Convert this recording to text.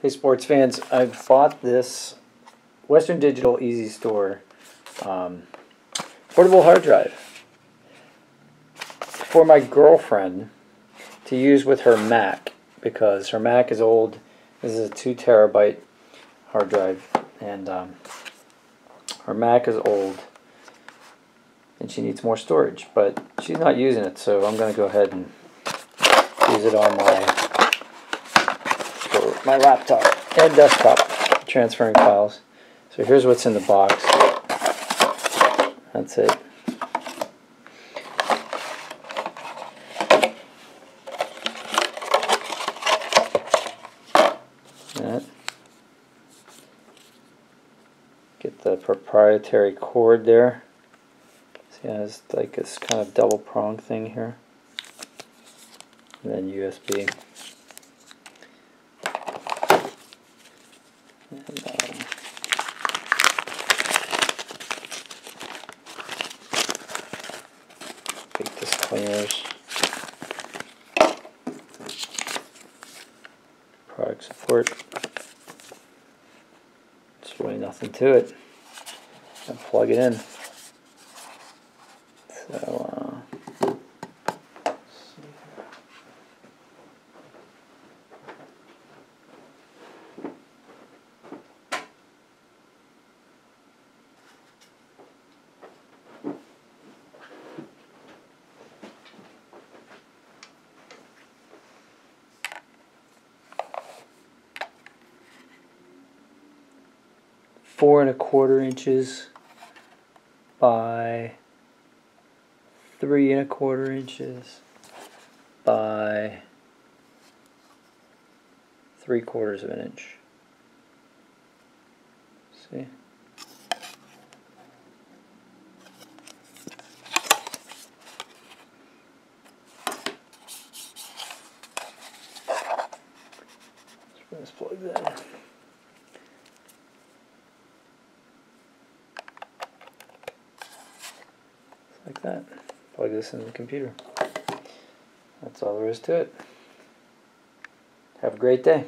Hey sports fans, I bought this Western Digital easystore portable hard drive for my girlfriend to use with her Mac because her Mac is old. This is a 2 terabyte hard drive, and her Mac is old and she needs more storage, but she's not using it, so I'm going to go ahead and use it on my laptop and desktop, transferring files. So here's what's in the box. That's it. Get the proprietary cord there. See, it has like this kind of double prong thing here. And then USB. And, big disclaimers. Product support. There's really nothing to it. And plug it in. So, 4 1/4 inches by 3 1/4 inches by 3/4 of an inch. See? Let's plug that in. Like that. Plug this in the computer. That's all there is to it. Have a great day.